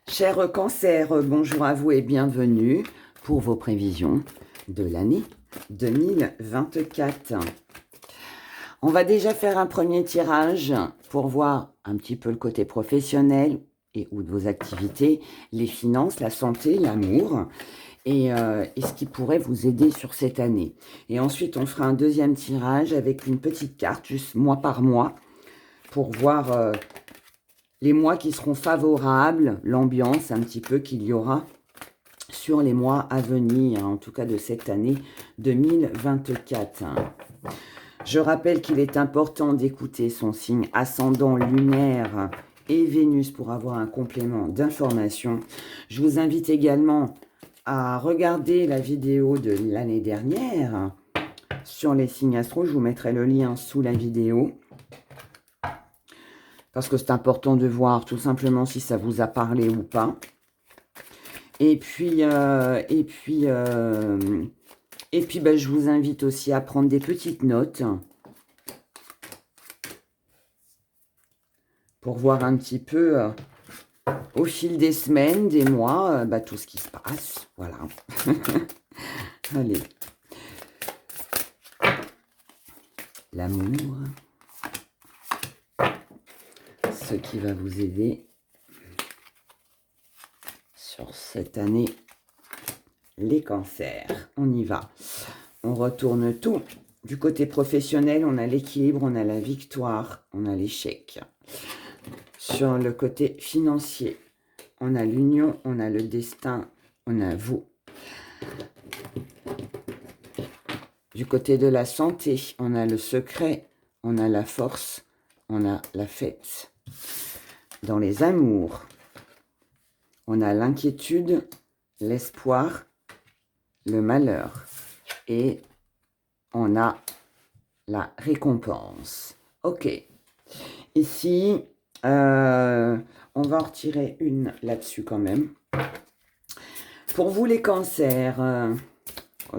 Cher Cancer, bonjour à vous et bienvenue pour vos prévisions de l'année 2024. On va déjà faire un premier tirage pour voir un petit peu le côté professionnel et ou de vos activités, les finances, la santé, l'amour et ce qui pourrait vous aider sur cette année. Et ensuite, on fera un deuxième tirage avec une petite carte, juste mois par mois, pour voir les mois qui seront favorables, l'ambiance un petit peu qu'il y aura sur les mois à venir, en tout cas de cette année 2024. Je rappelle qu'il est important d'écouter son signe ascendant lunaire et Vénus pour avoir un complément d'information. Je vous invite également à regarder la vidéo de l'année dernière sur les signes astro. Je vous mettrai le lien sous la vidéo. Parce que c'est important de voir tout simplement si ça vous a parlé ou pas. Et puis, je vous invite aussi à prendre des petites notes pour voir un petit peu au fil des semaines, des mois, tout ce qui se passe. Voilà. Allez. L'amour. Ce qui va vous aider sur cette année, les cancers. On y va. On retourne tout. Du côté professionnel, on a l'équilibre, on a la victoire, on a l'échec. Sur le côté financier, on a l'union, on a le destin, on a vous. Du côté de la santé, on a le secret, on a la force, on a la fête. Dans les amours, on a l'inquiétude, l'espoir, le malheur et on a la récompense. Ok. Ici, on va en retirer une là-dessus quand même. Pour vous les cancers,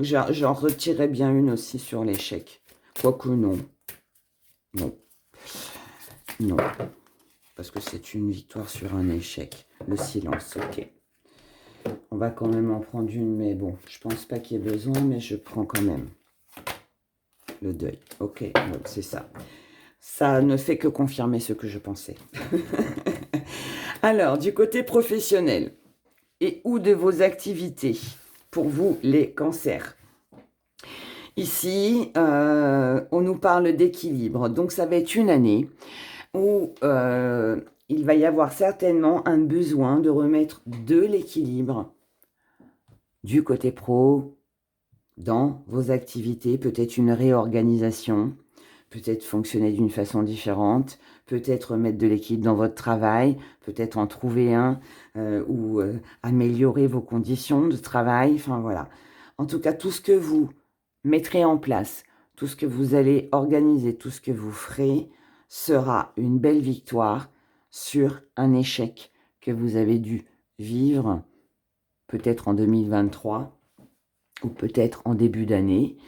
j'en retirerai bien une aussi sur l'échec. Quoique non. Non. Non. Parce que c'est une victoire sur un échec. Le silence, ok. On va quand même en prendre une, mais bon, je pense pas qu'il y ait besoin, mais je prends quand même. Le deuil, ok, c'est ça. Ça ne fait que confirmer ce que je pensais. Alors, du côté professionnel, et ou de vos activités, pour vous, les cancers. Ici, on nous parle d'équilibre. Donc, ça va être une année où il va y avoir certainement un besoin de remettre de l'équilibre du côté pro dans vos activités. Peut-être une réorganisation, peut-être fonctionner d'une façon différente, peut-être mettre de l'équilibre dans votre travail, peut-être en trouver un ou améliorer vos conditions de travail. Enfin, voilà. En tout cas, tout ce que vous mettrez en place, tout ce que vous allez organiser, tout ce que vous ferez sera une belle victoire sur un échec que vous avez dû vivre peut-être en 2023 ou peut-être en début d'année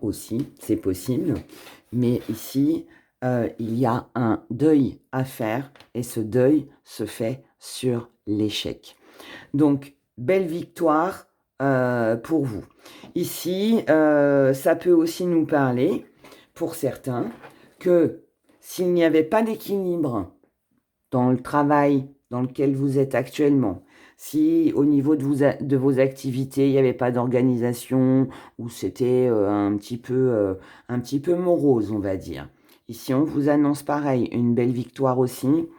aussi, c'est possible. Mais ici, il y a un deuil à faire et ce deuil se fait sur l'échec. Donc, belle victoire pour vous. Ici, ça peut aussi nous parler, pour certains, que s'il n'y avait pas d'équilibre dans le travail dans lequel vous êtes actuellement, si au niveau de vos activités, il n'y avait pas d'organisation, ou c'était un petit peu morose, on va dire. Ici, on vous annonce pareil, une belle victoire aussi,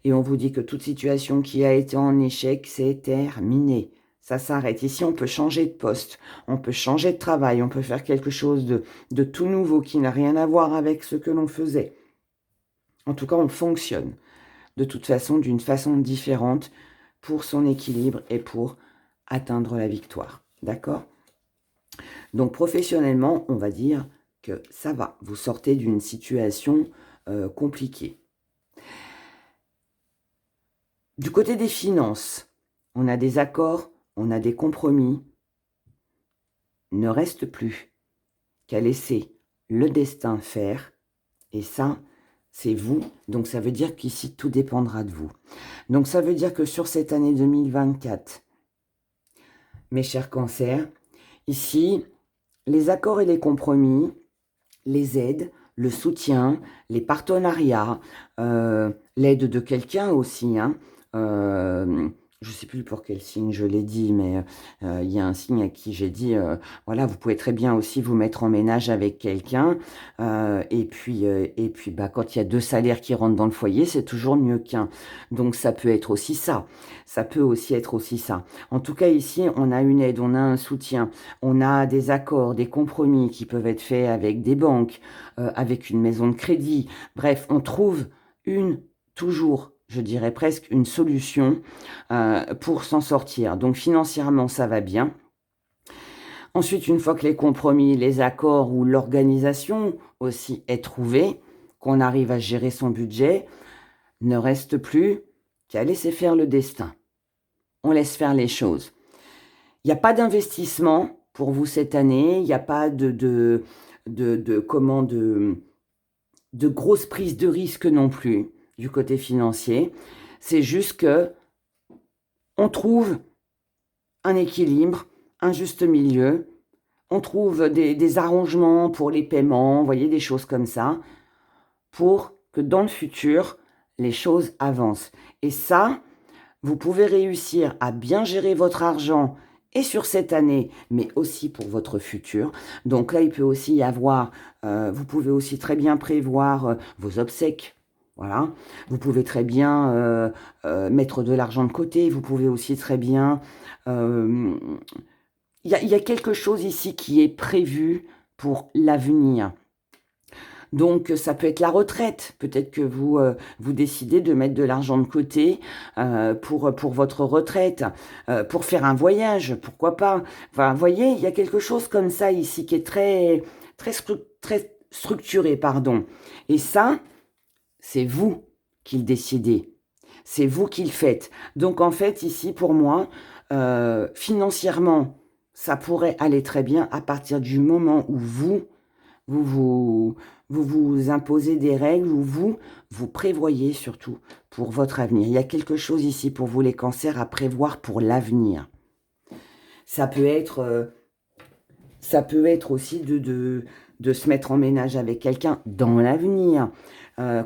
et on vous dit que toute situation qui a été en échec, c'est terminé. Ça s'arrête. Ici, on peut changer de poste, on peut changer de travail, on peut faire quelque chose de tout nouveau qui n'a rien à voir avec ce que l'on faisait. En tout cas, on fonctionne de toute façon, d'une façon différente pour son équilibre et pour atteindre la victoire. D'accord? Donc, professionnellement, on va dire que ça va. Vous sortez d'une situation compliquée. Du côté des finances, on a des accords, on a des compromis. Ne reste plus qu'à laisser le destin faire. Et ça, c'est vous. Donc, ça veut dire qu'ici, tout dépendra de vous. Donc, ça veut dire que sur cette année 2024, mes chers cancers, ici, les accords et les compromis, les aides, le soutien, les partenariats, l'aide de quelqu'un aussi, hein, je ne sais plus pour quel signe je l'ai dit, mais il y a un signe à qui j'ai dit, voilà, vous pouvez très bien aussi vous mettre en ménage avec quelqu'un, et puis, bah, quand il y a 2 salaires qui rentrent dans le foyer, c'est toujours mieux qu'un. Donc ça peut être aussi ça, ça peut aussi être aussi ça. En tout cas, ici, on a une aide, on a un soutien, on a des accords, des compromis qui peuvent être faits avec des banques, avec une maison de crédit. Bref, on trouve toujours, je dirais presque, une solution pour s'en sortir. Donc financièrement, ça va bien. Ensuite, une fois que les compromis, les accords ou l'organisation aussi est trouvée, qu'on arrive à gérer son budget, ne reste plus qu'à laisser faire le destin. On laisse faire les choses. Il n'y a pas d'investissement pour vous cette année, il n'y a pas de grosses prises de risque non plus du côté financier. C'est juste que on trouve un équilibre, un juste milieu, on trouve des arrangements pour les paiements, vous voyez, des choses comme ça, pour que dans le futur, les choses avancent. Et ça, vous pouvez réussir à bien gérer votre argent et sur cette année, mais aussi pour votre futur. Donc là, il peut aussi y avoir, vous pouvez aussi très bien prévoir vos obsèques. Voilà. Vous pouvez très bien mettre de l'argent de côté. Vous pouvez aussi très bien... Il y a quelque chose ici qui est prévu pour l'avenir. Donc, ça peut être la retraite. Peut-être que vous décidez de mettre de l'argent de côté pour votre retraite, pour faire un voyage, pourquoi pas. Enfin, vous voyez, il y a quelque chose comme ça ici qui est très structuré, pardon. Et ça, c'est vous qui le décidez. C'est vous qui le faites. Donc, en fait, ici, pour moi, financièrement, ça pourrait aller très bien à partir du moment où vous imposez des règles, où vous prévoyez surtout pour votre avenir. Il y a quelque chose ici pour vous les cancers à prévoir pour l'avenir. Ça peut être aussi de se mettre en ménage avec quelqu'un dans l'avenir.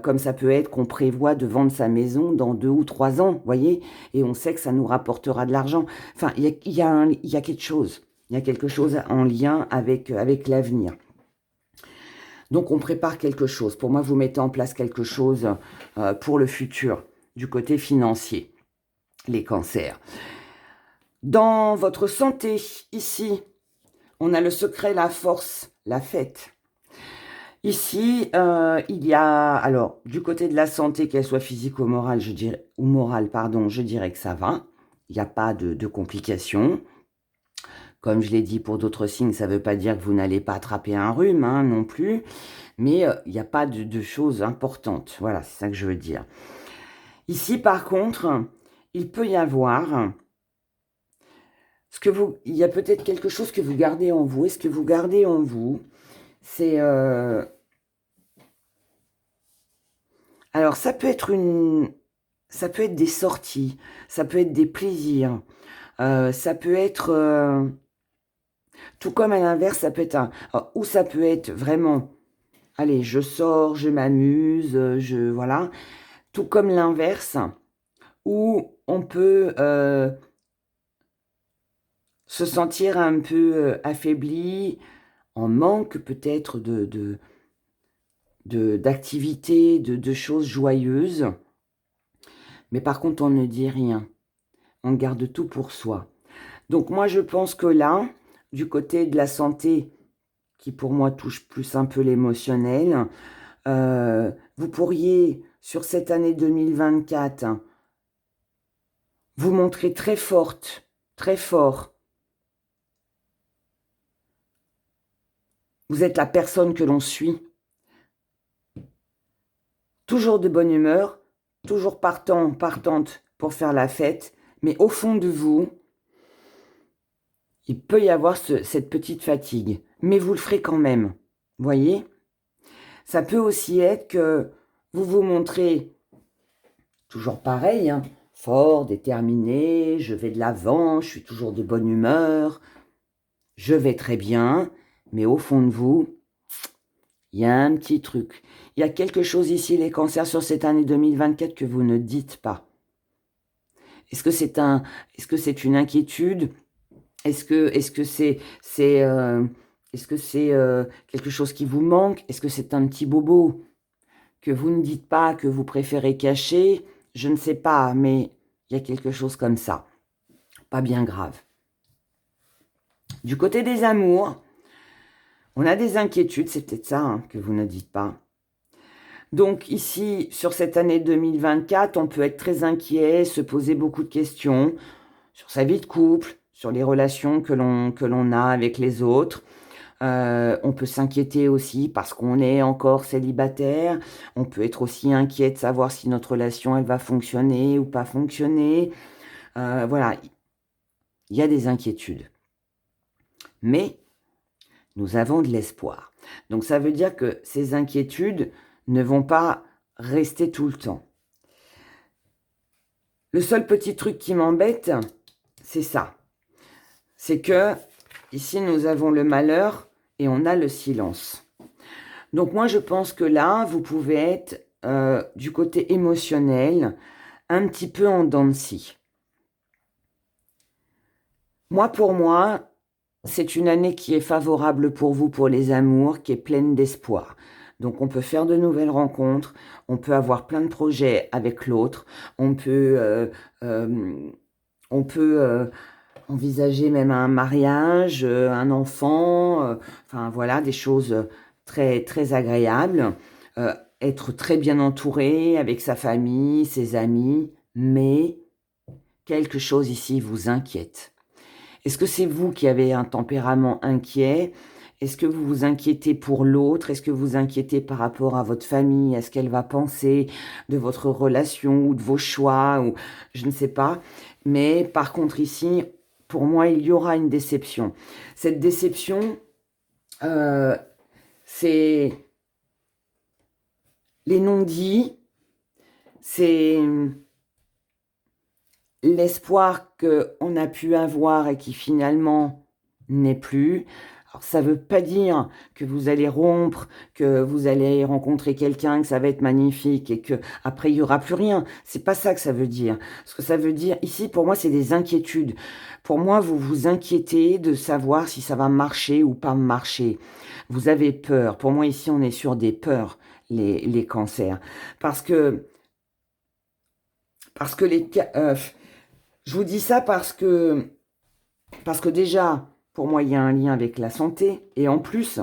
Comme ça peut être qu'on prévoit de vendre sa maison dans 2 ou 3 ans, voyez, et on sait que ça nous rapportera de l'argent. Enfin, il y a quelque chose. Il y a quelque chose en lien avec l'avenir. Donc, on prépare quelque chose. Pour moi, vous mettez en place quelque chose pour le futur, du côté financier, les cancers. Dans votre santé, ici, on a le secret, la force, la fête. Ici, il y a, alors, du côté de la santé, qu'elle soit physique ou morale, je dirais que ça va. Il n'y a pas de complications. Comme je l'ai dit pour d'autres signes, ça ne veut pas dire que vous n'allez pas attraper un rhume, hein, non plus. Mais il n'y a pas de choses importantes. Voilà, c'est ça que je veux dire. Ici, par contre, il peut y avoir... il y a peut-être quelque chose que vous gardez en vous. Et ce que vous gardez en vous, c'est... Alors, ça peut être des sorties, ça peut être des plaisirs, ça peut être... tout comme à l'inverse, ça peut être ou ça peut être vraiment... Allez, je sors, je m'amuse, voilà. Tout comme l'inverse, où on peut se sentir un peu affaibli, en manque peut-être d'activités, de choses joyeuses. Mais par contre, on ne dit rien. On garde tout pour soi. Donc moi, je pense que là, du côté de la santé, qui pour moi touche plus un peu l'émotionnel, vous pourriez, sur cette année 2024, vous montrer très forte, très fort. Vous êtes la personne que l'on suit. Toujours de bonne humeur, toujours partante pour faire la fête, mais au fond de vous, il peut y avoir cette petite fatigue, mais vous le ferez quand même. Voyez ? Ça peut aussi être que Vous vous montrez toujours pareil, hein, fort, déterminé, je vais de l'avant, je suis toujours de bonne humeur, je vais très bien, mais au fond de vous, il y a un petit truc. Il y a quelque chose ici, les cancers, sur cette année 2024 que vous ne dites pas. Est-ce que c'est une inquiétude? Est-ce que c'est quelque chose qui vous manque? Est-ce que c'est un petit bobo que vous ne dites pas, que vous préférez cacher? Je ne sais pas, mais il y a quelque chose comme ça. Pas bien grave. Du côté des amours, on a des inquiétudes, c'est peut-être ça hein, que vous ne dites pas. Donc ici, sur cette année 2024, on peut être très inquiet, se poser beaucoup de questions sur sa vie de couple, sur les relations que l'on a avec les autres. On peut s'inquiéter aussi parce qu'on est encore célibataire. On peut être aussi inquiet de savoir si notre relation, elle va fonctionner ou pas fonctionner. Voilà, il y a des inquiétudes. Mais nous avons de l'espoir. Donc ça veut dire que ces inquiétudes ne vont pas rester tout le temps. Le seul petit truc qui m'embête, c'est ça. C'est que ici, nous avons le malheur et on a le silence. Donc moi, je pense que là, vous pouvez être du côté émotionnel, un petit peu en dents de scie. Moi, pour moi, c'est une année qui est favorable pour vous, pour les amours, qui est pleine d'espoir. Donc on peut faire de nouvelles rencontres, on peut avoir plein de projets avec l'autre, on peut envisager même un mariage, un enfant, enfin voilà, des choses très, très agréables, être très bien entouré avec sa famille, ses amis, mais quelque chose ici vous inquiète. Est-ce que c'est vous qui avez un tempérament inquiet? Est-ce que vous vous inquiétez pour l'autre? Est-ce que vous vous inquiétez par rapport à votre famille? Est-ce qu'elle va penser de votre relation ou de vos choix? Ou je ne sais pas. Mais par contre ici, pour moi, il y aura une déception. Cette déception, c'est les non-dits, c'est l'espoir qu'on a pu avoir et qui finalement n'est plus. Alors ça ne veut pas dire que vous allez rompre, que vous allez rencontrer quelqu'un, que ça va être magnifique et que après il y aura plus rien. C'est pas ça que ça veut dire. Ce que ça veut dire ici, pour moi, c'est des inquiétudes. Pour moi, vous vous inquiétez de savoir si ça va marcher ou pas marcher. Vous avez peur. Pour moi, ici, on est sur des peurs, les cancers, parce que je vous dis ça parce que déjà, pour moi, il y a un lien avec la santé. Et en plus,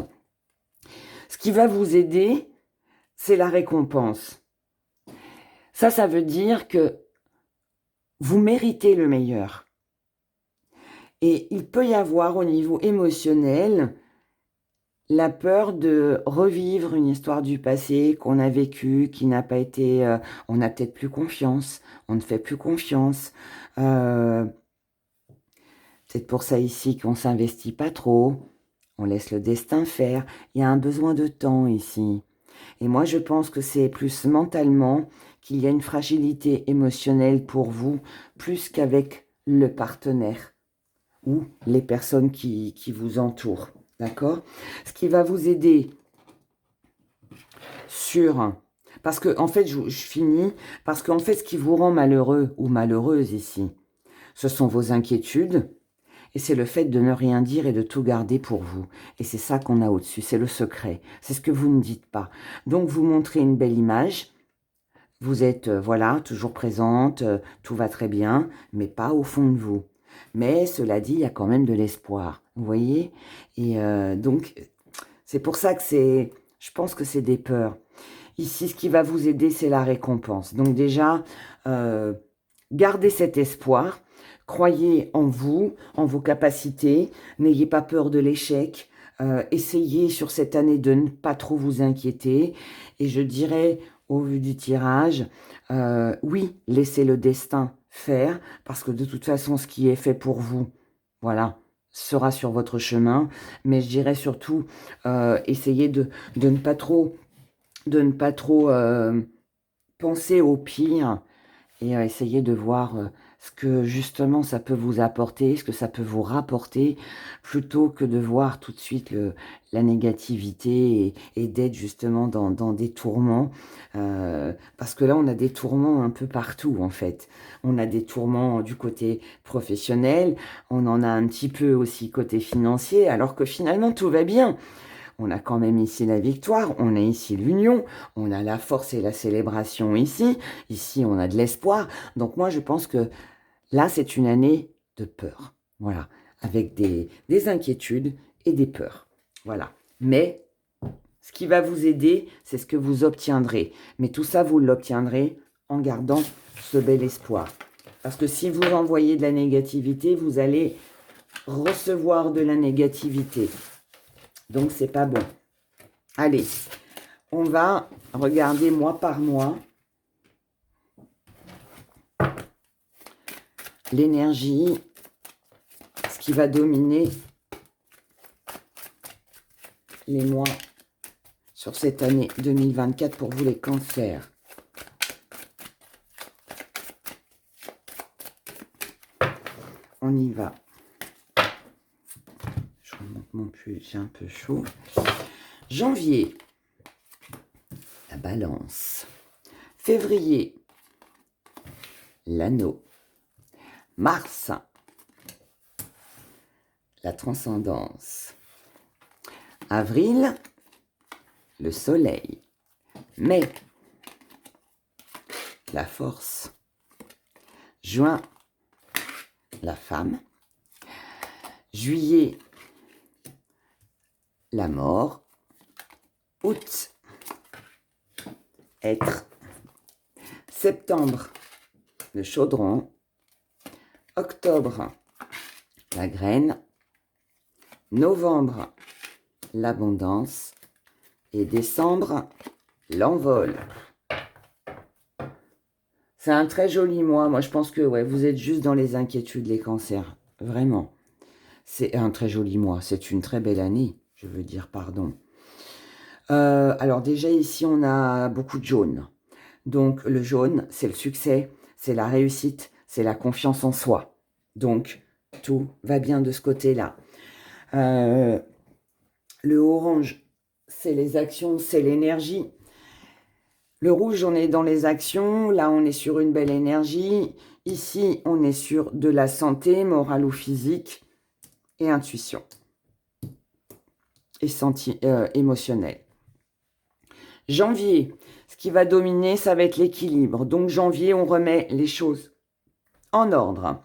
ce qui va vous aider, c'est la récompense. Ça veut dire que vous méritez le meilleur. Et il peut y avoir au niveau émotionnel la peur de revivre une histoire du passé qu'on a vécue, qui n'a pas été... on n'a peut-être plus confiance, on ne fait plus confiance. C'est pour ça ici qu'on ne s'investit pas trop, on laisse le destin faire. Il y a un besoin de temps ici. Et moi, je pense que c'est plus mentalement qu'il y a une fragilité émotionnelle pour vous, plus qu'avec le partenaire ou les personnes qui vous entourent. D'accord? Ce qui va vous aider sur... Parce que, en fait, je finis, parce qu'en fait, ce qui vous rend malheureux ou malheureuse ici, ce sont vos inquiétudes, et c'est le fait de ne rien dire et de tout garder pour vous. Et c'est ça qu'on a au-dessus, c'est le secret. C'est ce que vous ne dites pas. Donc, vous montrez une belle image. Vous êtes, voilà, toujours présente, tout va très bien, mais pas au fond de vous. Mais cela dit, il y a quand même de l'espoir. Vous voyez? Et donc, c'est pour ça que c'est... Je pense que c'est des peurs. Ici, ce qui va vous aider, c'est la récompense. Donc déjà, gardez cet espoir. Croyez en vous, en vos capacités. N'ayez pas peur de l'échec. Essayez sur cette année de ne pas trop vous inquiéter. Et je dirais, au vu du tirage, oui, laissez le destin faire. Parce que de toute façon, ce qui est fait pour vous, voilà, sera sur votre chemin. Mais je dirais surtout, essayez de ne pas trop pensez au pire et essayez de voir ce que justement ça peut vous apporter, ce que ça peut vous rapporter, plutôt que de voir tout de suite la négativité et d'être justement dans des tourments. Parce que là, on a des tourments un peu partout, en fait. On a des tourments du côté professionnel, on en a un petit peu aussi côté financier, alors que finalement, tout va bien. On a quand même ici la victoire, on a ici l'union, on a la force et la célébration ici. Ici, on a de l'espoir. Donc moi, je pense que là, c'est une année de peur. Voilà, avec des inquiétudes et des peurs. Voilà. Mais ce qui va vous aider, c'est ce que vous obtiendrez. Mais tout ça, vous l'obtiendrez en gardant ce bel espoir. Parce que si vous envoyez de la négativité, vous allez recevoir de la négativité. Donc, c'est pas bon. Allez, on va regarder mois par mois l'énergie, ce qui va dominer les mois sur cette année 2024 pour vous les cancers. On y va. Je remonte mon pull, j'ai un peu chaud. Janvier, la balance. Février, l'anneau. Mars, la transcendance. Avril, le soleil. Mai, la force. Juin, la femme. Juillet, la mort. Août, être. Septembre, le chaudron. Octobre, la graine. Novembre, l'abondance. Et décembre, l'envol. C'est un très joli mois. Moi, je pense que ouais, vous êtes juste dans les inquiétudes, les cancers. Vraiment. C'est un très joli mois. C'est une très belle année, je veux dire, pardon. Alors déjà, ici, on a beaucoup de jaune. Donc, le jaune, c'est le succès, c'est la réussite, c'est la confiance en soi. Donc, tout va bien de ce côté-là. Le orange, c'est les actions, c'est l'énergie. Le rouge, on est dans les actions. Là, on est sur une belle énergie. Ici, on est sur de la santé, morale ou physique, et intuition. Et émotionnel. Janvier, ce qui va dominer, ça va être l'équilibre. Donc, janvier, on remet les choses en ordre.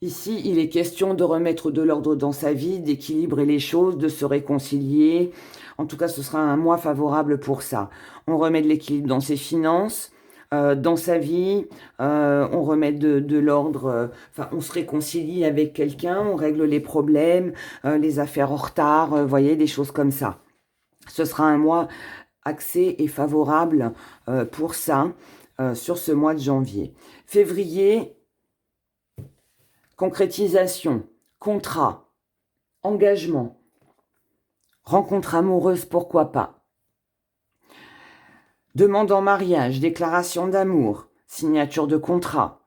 Ici, il est question de remettre de l'ordre dans sa vie, d'équilibrer les choses, de se réconcilier. En tout cas, ce sera un mois favorable pour ça. On remet de l'équilibre dans ses finances, dans sa vie. On remet de l'ordre. Enfin, on se réconcilie avec quelqu'un, on règle les problèmes, les affaires en retard, voyez, des choses comme ça. Ce sera un mois axé et favorable pour ça, sur ce mois de janvier. Février, concrétisation, contrat, engagement, rencontre amoureuse, pourquoi pas. Demande en mariage, déclaration d'amour, signature de contrat,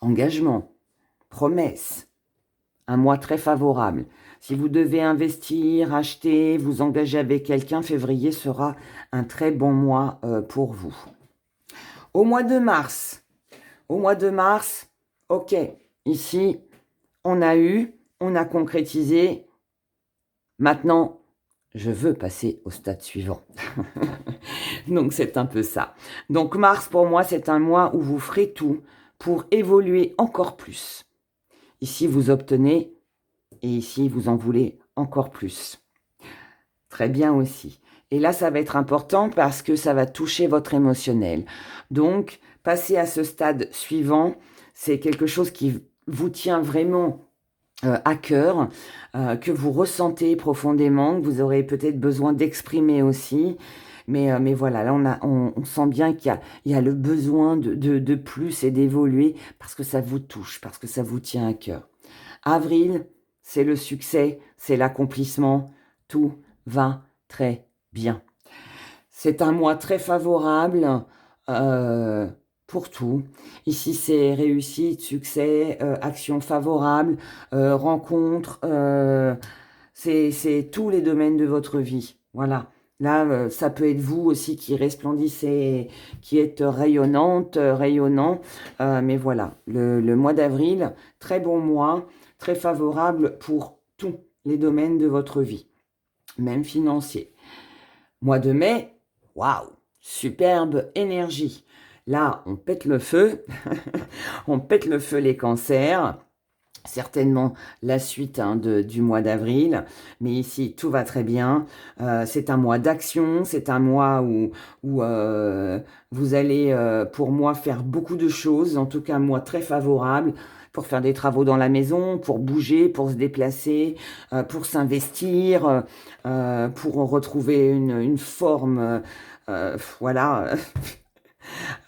engagement, promesse. Un mois très favorable. Si vous devez investir, acheter, vous engager avec quelqu'un, février sera un très bon mois pour vous. Au mois de mars, ok, ici, on a concrétisé. Maintenant, je veux passer au stade suivant. Donc, c'est un peu ça. Donc, mars, pour moi, c'est un mois où vous ferez tout pour évoluer encore plus. Ici, vous obtenez et ici, vous en voulez encore plus. Très bien aussi. Et là, ça va être important parce que ça va toucher votre émotionnel. Donc, passer à ce stade suivant, c'est quelque chose qui vous tient vraiment à cœur, que vous ressentez profondément, que vous aurez peut-être besoin d'exprimer aussi. Mais voilà, là, on sent bien qu'il y a le besoin de plus et d'évoluer parce que ça vous touche, parce que ça vous tient à cœur. Avril, c'est le succès, c'est l'accomplissement. Tout va très bien. C'est un mois très favorable. euh, pour tout. Ici, c'est réussite, succès, action favorable, rencontre, c'est tous les domaines de votre vie. Voilà. Là, ça peut être vous aussi qui resplendissez, qui êtes rayonnante, rayonnant. Mais voilà, le mois d'avril, très bon mois, très favorable pour tous les domaines de votre vie, même financier. Mois de mai, waouh, superbe énergie. Là, on pète le feu, on pète le feu les cancers. Certainement la suite du mois d'avril, mais ici tout va très bien. C'est un mois d'action, c'est un mois où vous allez, pour moi, faire beaucoup de choses, en tout cas un mois très favorable pour faire des travaux dans la maison, pour bouger, pour se déplacer, pour s'investir, pour retrouver une forme, voilà,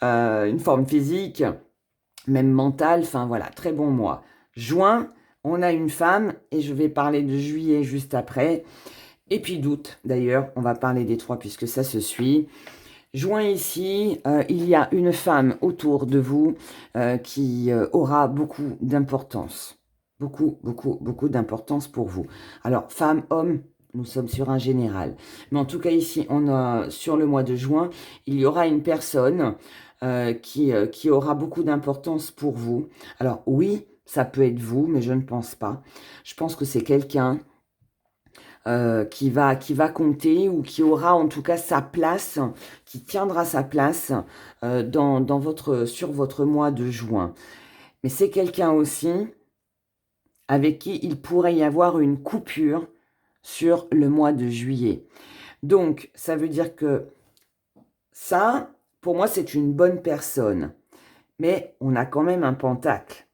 une forme physique, même mentale, enfin voilà, très bon mois. Juin, on a une femme, et je vais parler de juillet juste après, et puis d'août d'ailleurs, on va parler des trois puisque ça se suit. Juin ici, il y a une femme autour de vous qui aura beaucoup d'importance. Beaucoup, beaucoup, beaucoup d'importance pour vous. Alors, femme, homme, nous sommes sur un général. Mais en tout cas ici, on a, sur le mois de juin, il y aura une personne qui aura beaucoup d'importance pour vous. Alors oui, ça peut être vous, mais je ne pense pas. Je pense que c'est quelqu'un qui va compter ou qui aura en tout cas sa place, qui tiendra sa place sur votre mois de juin. Mais c'est quelqu'un aussi avec qui il pourrait y avoir une coupure sur le mois de juillet. Donc, ça veut dire que ça, pour moi, c'est une bonne personne. Mais on a quand même un pentacle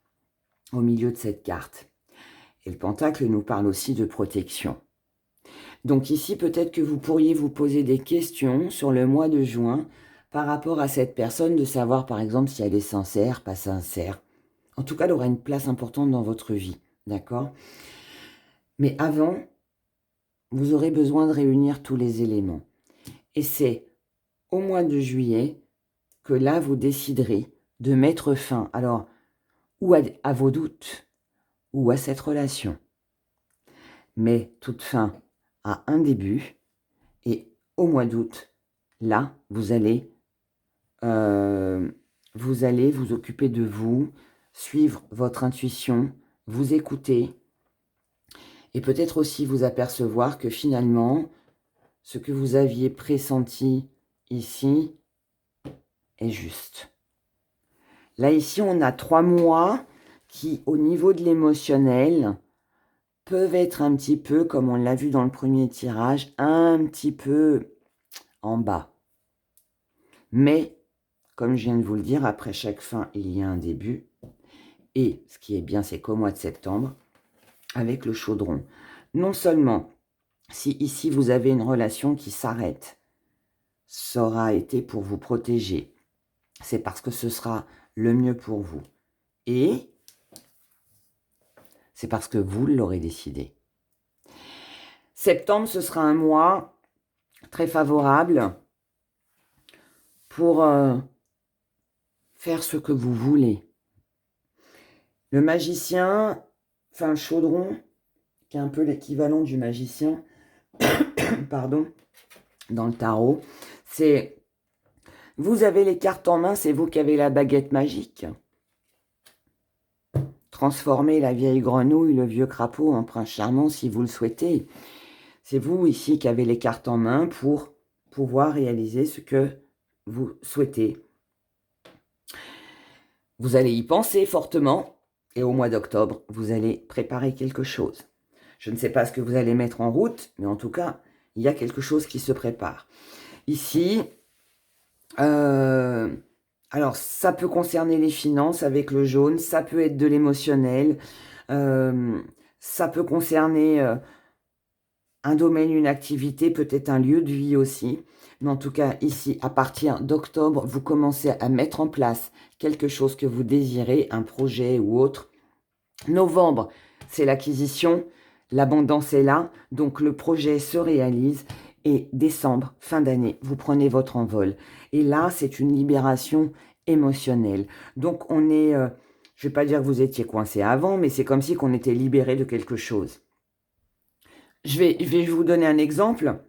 au milieu de cette carte. Et le pentacle nous parle aussi de protection. Donc ici, peut-être que vous pourriez vous poser des questions sur le mois de juin par rapport à cette personne, de savoir par exemple si elle est sincère, pas sincère. En tout cas, elle aura une place importante dans votre vie, d'accord? Mais avant, vous aurez besoin de réunir tous les éléments. Et c'est au mois de juillet que là, vous déciderez de mettre fin, alors, ou à vos doutes, ou à cette relation. Mais toute fin a un début, et au mois d'août, là, vous allez vous occuper de vous, suivre votre intuition, vous écouter, et peut-être aussi vous apercevoir que finalement, ce que vous aviez pressenti ici est juste. Là, ici, on a 3 mois qui, au niveau de l'émotionnel, peuvent être un petit peu, comme on l'a vu dans le premier tirage, un petit peu en bas. Mais, comme je viens de vous le dire, après chaque fin, il y a un début. Et ce qui est bien, c'est qu'au mois de septembre, avec le chaudron, non seulement, si ici vous avez une relation qui s'arrête, ça aura été pour vous protéger. C'est parce que ce sera le mieux pour vous. Et c'est parce que vous l'aurez décidé. Septembre, ce sera un mois très favorable pour faire ce que vous voulez. Le magicien, enfin chaudron, qui est un peu l'équivalent du magicien, pardon, dans le tarot, c'est vous avez les cartes en main, c'est vous qui avez la baguette magique. Transformez la vieille grenouille, le vieux crapaud en prince charmant si vous le souhaitez. C'est vous ici qui avez les cartes en main pour pouvoir réaliser ce que vous souhaitez. Vous allez y penser fortement et au mois d'octobre, vous allez préparer quelque chose. Je ne sais pas ce que vous allez mettre en route, mais en tout cas, il y a quelque chose qui se prépare. Ici, alors ça peut concerner les finances avec le jaune, ça peut être de l'émotionnel, ça peut concerner un domaine, une activité, peut-être un lieu de vie aussi. Mais en tout cas, ici, à partir d'octobre, vous commencez à mettre en place quelque chose que vous désirez, un projet ou autre. Novembre, c'est l'acquisition, l'abondance est là, donc le projet se réalise. Et décembre, fin d'année, vous prenez votre envol. Et là, c'est une libération émotionnelle. Donc, on est, je ne vais pas dire que vous étiez coincé avant, mais c'est comme si qu'on était libéré de quelque chose. Je vais vous donner un exemple.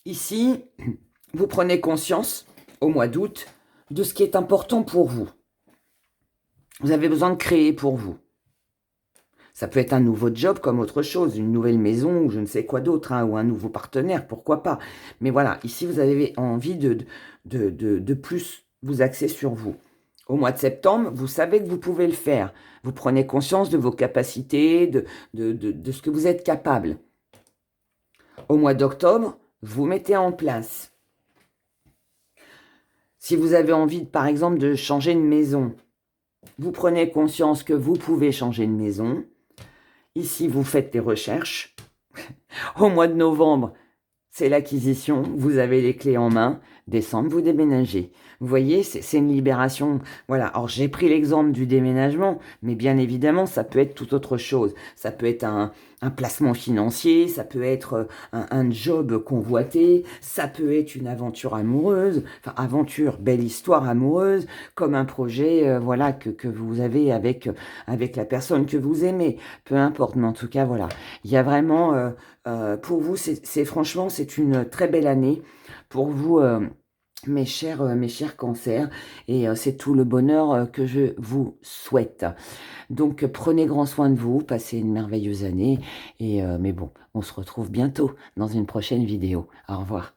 Ici, vous prenez conscience, au mois d'août, de ce qui est important pour vous. Vous avez besoin de créer pour vous. Ça peut être un nouveau job comme autre chose, une nouvelle maison ou je ne sais quoi d'autre, hein, ou un nouveau partenaire, pourquoi pas. Mais voilà, ici, vous avez envie de plus vous axer sur vous. Au mois de septembre, vous savez que vous pouvez le faire. Vous prenez conscience de vos capacités, de ce que vous êtes capable. Au mois d'octobre, vous mettez en place. Si vous avez envie, par exemple, de changer une maison, vous prenez conscience que vous pouvez changer une maison. Ici, vous faites des recherches. Au mois de novembre, c'est l'acquisition. Vous avez les clés en main. Décembre, vous déménagez. Vous voyez, c'est une libération. Voilà. Alors, j'ai pris l'exemple du déménagement, mais bien évidemment, ça peut être tout autre chose. Ça peut être un placement financier, ça peut être un job convoité, ça peut être une aventure amoureuse, enfin, aventure, belle histoire amoureuse, comme un projet, voilà, que vous avez avec la personne que vous aimez. Peu importe, mais en tout cas, voilà. Il y a vraiment, pour vous, franchement, c'est une très belle année. Pour vous, mes chers cancers, et c'est tout le bonheur que je vous souhaite. Donc, prenez grand soin de vous, passez une merveilleuse année, et mais bon, on se retrouve bientôt dans une prochaine vidéo. Au revoir.